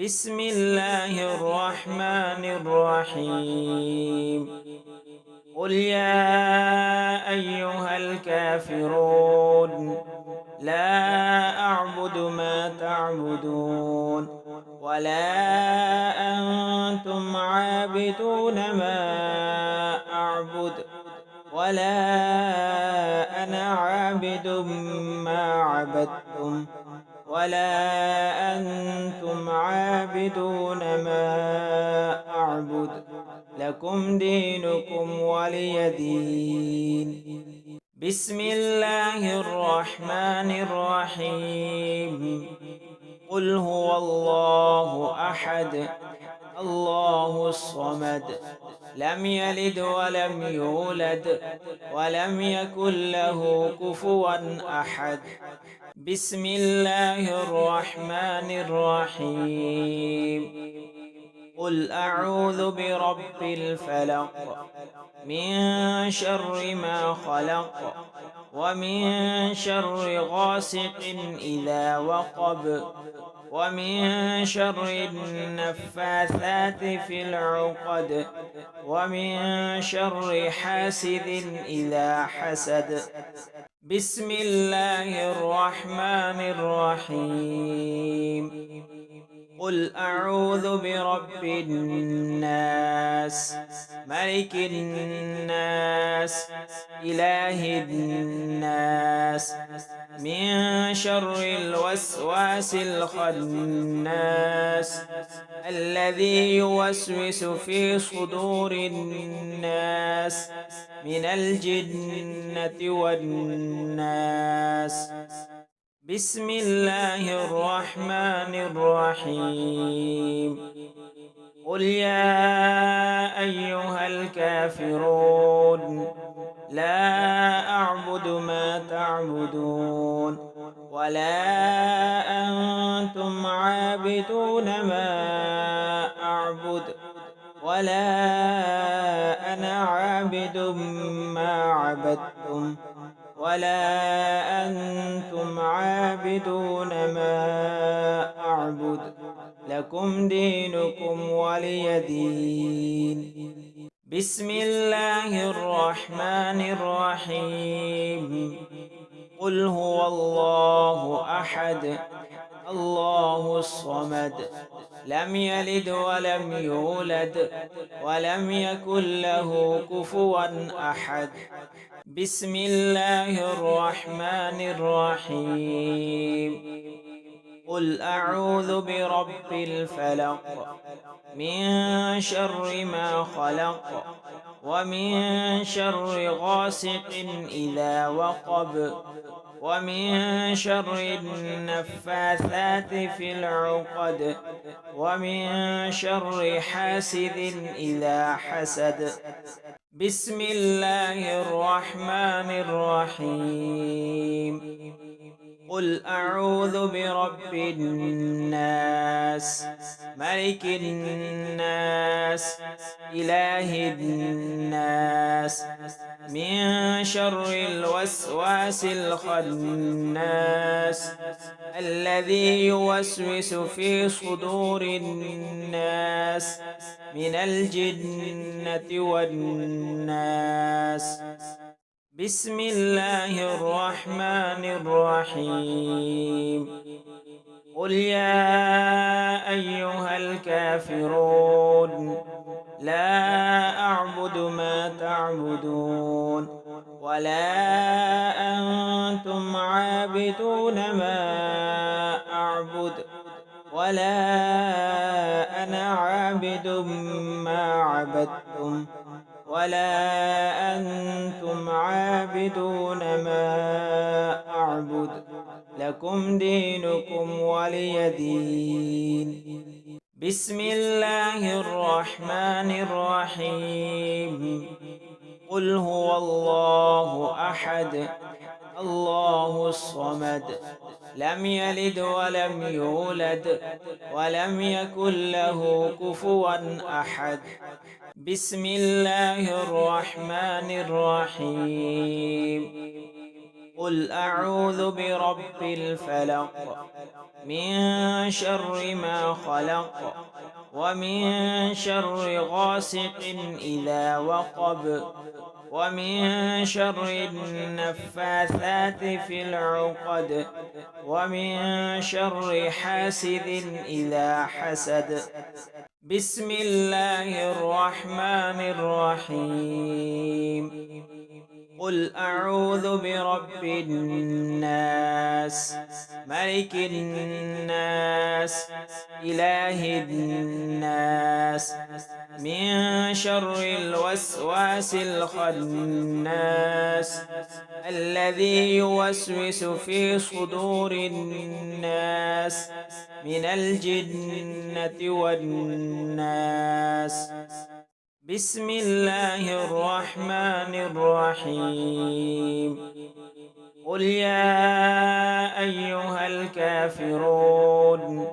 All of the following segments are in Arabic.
بسم الله الرحمن الرحيم. قل يا أيها الكافرون لا أعبد ما تعبدون ولا أنتم عابدون ما أعبد ولا أنا عابد ما عبدتم ولا أنتم عابدون ما أعبد. لكم دينكم ولي دين. بسم الله الرحمن الرحيم. قل هو الله أحد الله الصمد لم يلد ولم يولد ولم يكن له كفوا أحد. بسم الله الرحمن الرحيم. قل أعوذ برب الفلق من شر ما خلق ومن شر غاسق إذا وقب ومن شر النفاثات في العقد ومن شر حاسد إذا حسد. بسم الله الرحمن الرحيم. قل أعوذ برب الناس ملك الناس إله الناس من شر الوسواس الخناس الذي يوسوس في صدور الناس من الجنة والناس. بسم الله الرحمن الرحيم. قل يا أيها الكافرون لا أعبد ما تعبدون ولا أنتم عابدون ما أعبد ولا أنا عابد ما عبدتم ولا أنتم عابدون ما أعبد. لكم دينكم ولي دين. بسم الله الرحمن الرحيم. قل هو الله أحد الله الصمد لم يلد ولم يولد ولم يكن له كفوا أحد. بسم الله الرحمن الرحيم. قل أعوذ برب الفلق من شر ما خلق ومن شر غاسق إذا وقب ومن شر النفاثات في العقد ومن شر حاسد إذا حسد. بسم الله الرحمن الرحيم. قل أعوذ برب الناس ملك الناس إله الناس من شر الوسواس الخناس الذي يوسوس في صدور الناس من الجنة والناس. بسم الله الرحمن الرحيم. قل يا أيها الكافرون لا أعبد ما تعبدون ولا أنتم عابدون ما أعبد ولا أنا عابد ما عبدتم ولا أنتم عابدون ما أعبد. لكم دينكم ولي دين. بسم الله الرحمن الرحيم. قل هو الله أحد الله الصمد لم يلد ولم يولد ولم يكن له كفوا أحد. بسم الله الرحمن الرحيم. قل أعوذ برب الفلق من شر ما خلق ومن شر غاسق إذا وقب ومن شر النفاثات في العقد ومن شر حاسد إذا حسد. بسم الله الرحمن الرحيم. قل أعوذ برب الناس ملك الناس إله الناس من شر الوسواس الخناس الذي يوسوس في صدور الناس من الجنة والناس. بسم الله الرحمن الرحيم. قل يا أيها الكافرون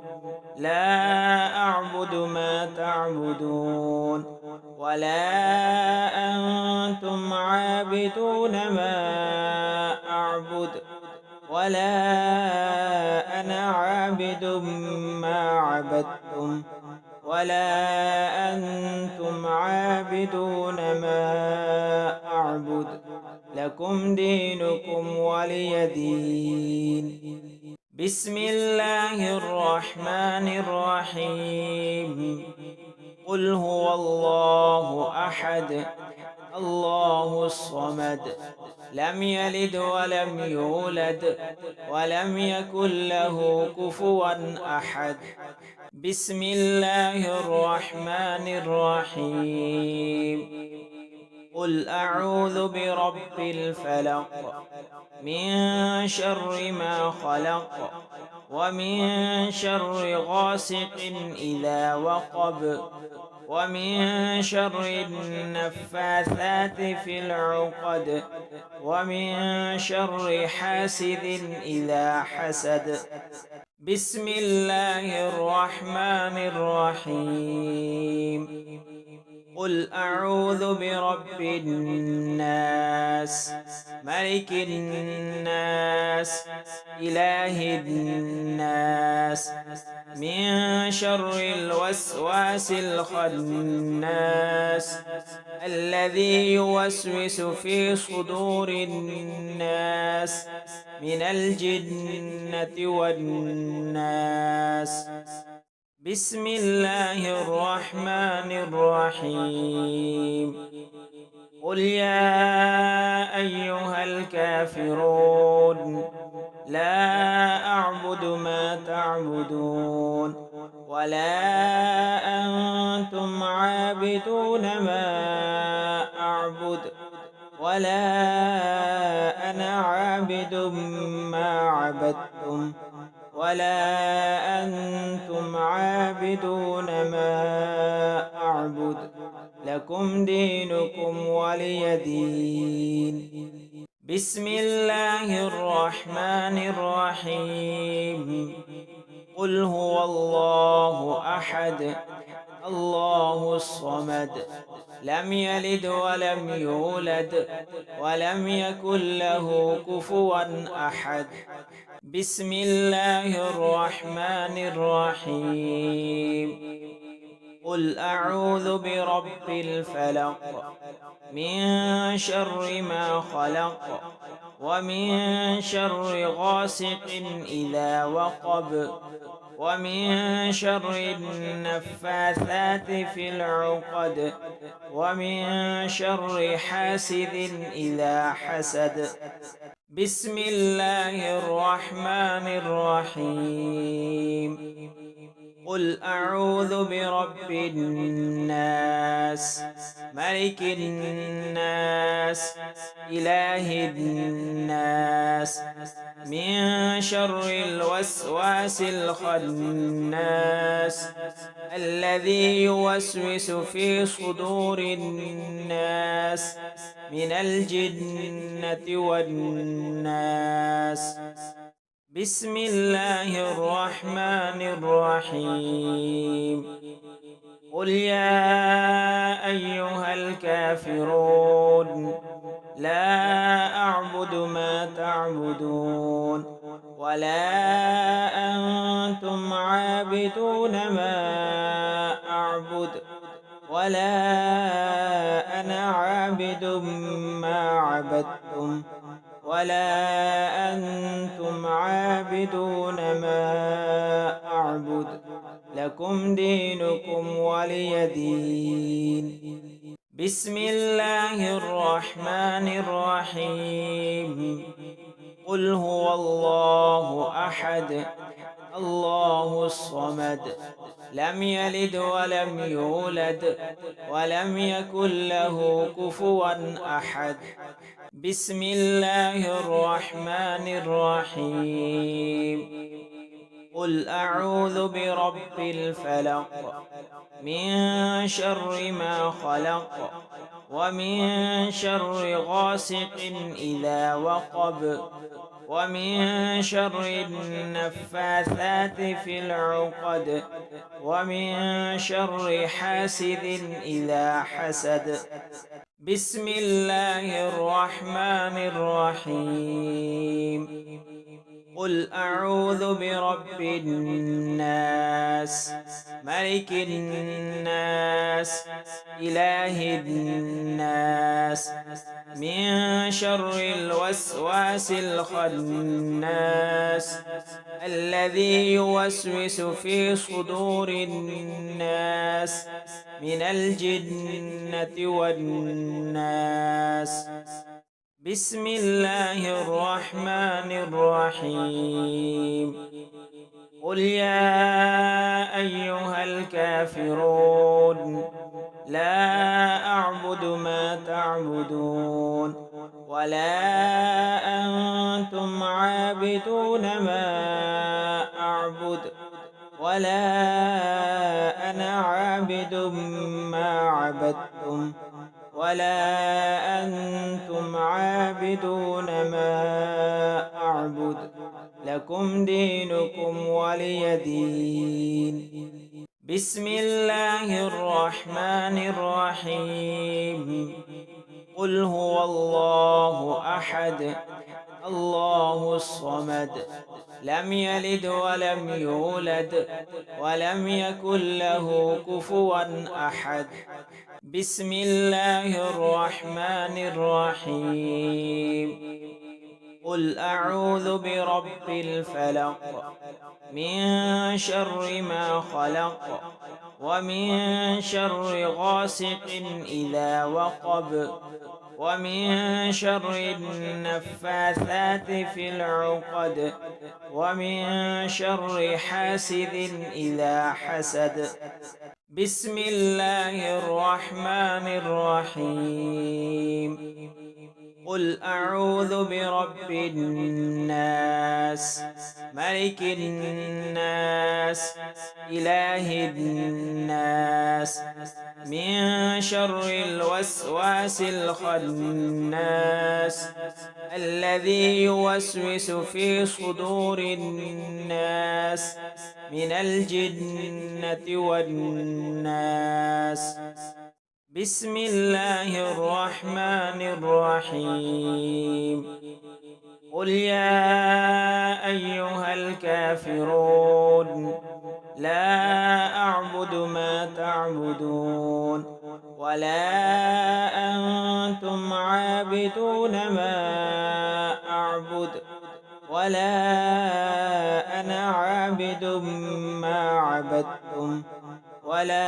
لا أعبد ما تعبدون ولا أنتم عابدون ما أعبد ولا أنا عابد ما عبدتم ولا أنتم عابدون ما أعبد لكم دينكم ولي دين. بسم الله الرحمن الرحيم. قل هو الله أحد الله الصمد لم يلد ولم يولد ولم يكن له كفوا أحد. بسم الله الرحمن الرحيم. قل أعوذ برب الفلق من شر ما خلق ومن شر غاسق إذا وقب ومن شر النفاثات في العقد ومن شر حاسد إذا حسد. بسم الله الرحمن الرحيم. قل أعوذ برب الناس ملك الناس إله الناس من شر الوسواس الخناس الذي يوسوس في صدور الناس من الجنة والناس. بسم الله الرحمن الرحيم. قل يا أيها الكافرون لا أعبد ما تعبدون ولا أنتم عابدون ما أعبد ولا أنا عابد ما عبدتم ولا أنتم عابدون ما أعبد لكم دينكم ولي دين. بسم الله الرحمن الرحيم. قل هو الله أحد الله الصمد لم يلد ولم يولد ولم يكن له كفوا أحد. بسم الله الرحمن الرحيم. قل أعوذ برب الفلق من شر ما خلق ومن شر غاسق إذا وقب ومن شر النفاثات في العقد ومن شر حاسد إذا حسد. بسم الله الرحمن الرحيم. قل أعوذ برب الناس ملك الناس إله الناس من شر الوسواس الخناس الذي يوسوس في صدور الناس من الجنة والناس. بسم الله الرحمن الرحيم. قل يا أيها الكافرون لا أعبد ما تعبدون ولا أنتم عابدون ما أعبد ولا أنا عابد ما عبدتم ولا أنتم عابدون ما أعبد لكم دينكم ولي دين. بسم الله الرحمن الرحيم. قل هو الله أحد الله الصمد لم يلد ولم يولد ولم يكن له كفوا أحد. بسم الله الرحمن الرحيم. قل أعوذ برب الفلق من شر ما خلق ومن شر غاسق إذا وقب ومن شر النفاثات في العقد ومن شر حاسد إذا حسد. بسم الله الرحمن الرحيم. قل أعوذ برب الناس ملك الناس إله الناس من شر الوسواس الخناس الذي يوسوس في صدور الناس من الجنة والناس. بسم الله الرحمن الرحيم. قل يا أيها الكافرون لا أعبد ما تعبدون ولا أنتم عابدون ما أعبد ولا أنا عابد ما عبدتم ولا أنتم عابدون ما أعبد لكم دينكم ولي دين. بسم الله الرحمن الرحيم. قل هو الله أحد الله الصمد لم يلد ولم يولد ولم يكن له كفوا أحد. بسم الله الرحمن الرحيم. قل أعوذ برب الفلق من شر ما خلق ومن شر غاسق إذا وقب ومن شر النفاثات في العقد ومن شر حاسد إذا حسد. بسم الله الرحمن الرحيم. قل أعوذ برب الناس ملك الناس إله الناس من شر الوسواس الخناس الذي يوسوس في صدور الناس من الجنة والناس. بسم الله الرحمن الرحيم. قل يا أيها الكافرون لا أعبد ما تعبدون ولا أنتم عابدون ما أعبد ولا أنا عابد ما عبدتم ولا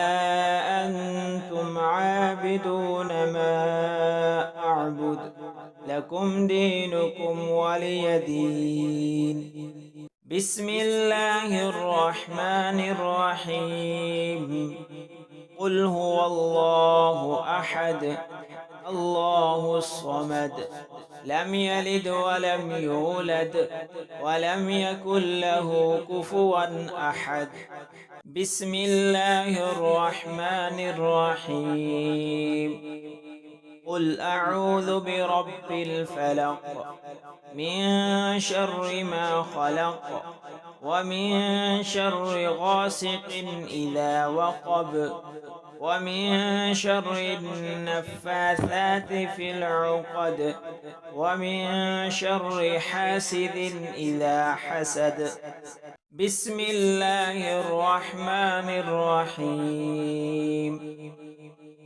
أنتم عابدون ما أعبد لكم دينكم ولي دين. بسم الله الرحمن الرحيم. قل هو الله أحد الله الصمد لم يلد ولم يولد ولم يكن له كفوا أحد. بسم الله الرحمن الرحيم. قل أعوذ برب الفلق من شر ما خلق ومن شر غاسق إذا وقب، ومن شر النفاثات في العقد، ومن شر حاسد إذا حسد. بسم الله الرحمن الرحيم.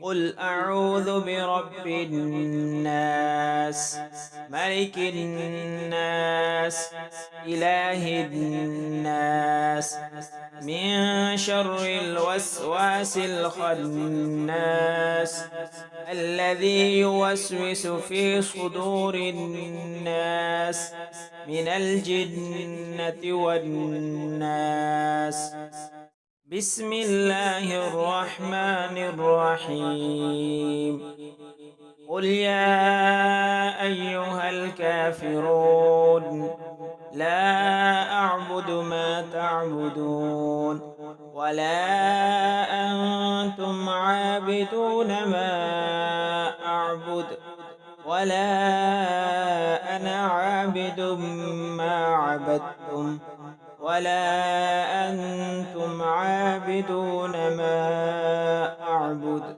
قل أعوذ برب الناس، ملك الناس، إله الناس، من شر الوسواس الخناس، الذي يوسوس في صدور الناس من الجنة والناس. بسم الله الرحمن الرحيم. قل يا أيها الكافرون لا أعبد ما تعبدون، ولا أنتم عابدون ما أعبد، ولا أنا عابد ما عبدتم، ولا أنتم عابدون ما أعبد،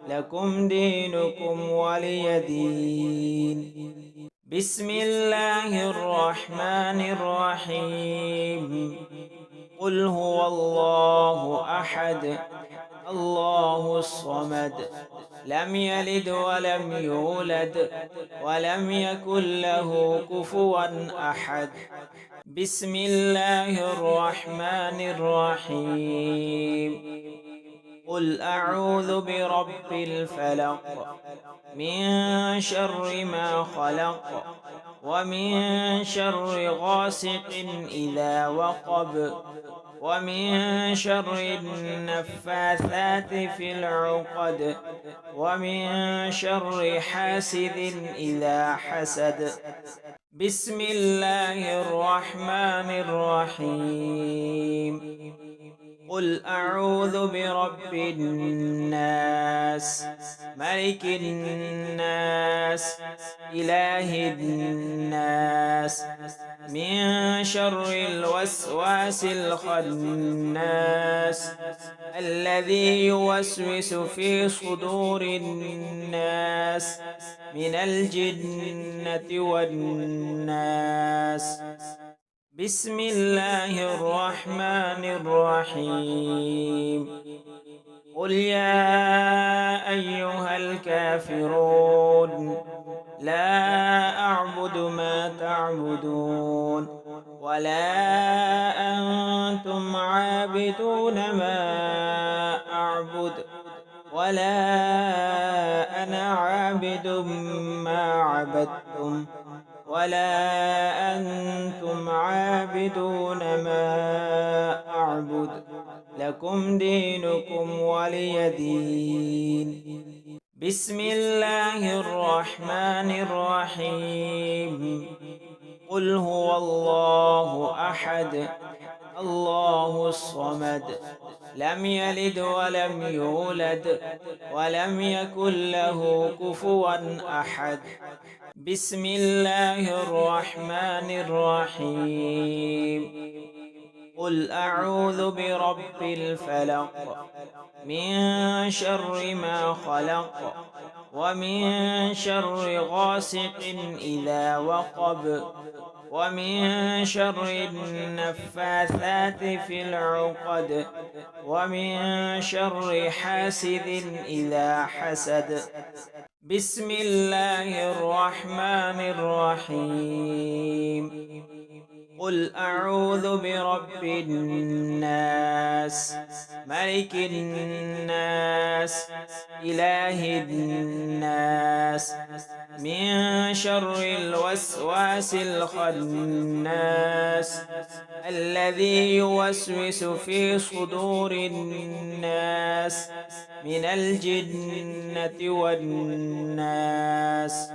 لكم دينكم ولي دين. بسم الله الرحمن الرحيم. قل هو الله أحد، الله الصمد، لم يلد ولم يولد، ولم يكن له كفوا أحد. بسم الله الرحمن الرحيم. قل أعوذ برب الفلق، من شر ما خلق، ومن شر غاسق إذا وقب، ومن شر النفاثات في العقد، ومن شر حاسد إذا حسد. بسم الله الرحمن الرحيم. قل أعوذ برب الناس، ملك الناس، إله الناس، من شر الوسواس الخناس، الذي يوسوس في صدور الناس من الجنة والناس. بسم الله الرحمن الرحيم. قل يا أيها الكافرون لا أعبد ما تعبدون، ولا أنتم عابدون ما أعبد، ولا أنا عابد ما عبدتم، ولا أنتم عابدون ما أعبد، لكم دينكم ولي دين. بسم الله الرحمن الرحيم. قل هو الله أحد، الله الصمد، لم يلد ولم يولد، ولم يكن له كفوا أحد. بسم الله الرحمن الرحيم. قل أعوذ برب الفلق، من شر ما خلق، ومن شر غاسق إذا وقب، ومن شر النفاثات في العقد، ومن شر حاسد إذا حسد. بسم الله الرحمن الرحيم. قل أعوذ برب الناس، ملك الناس، إله الناس، من شر الوسواس الخناس، الذي يوسوس في صدور الناس من الجنة والناس.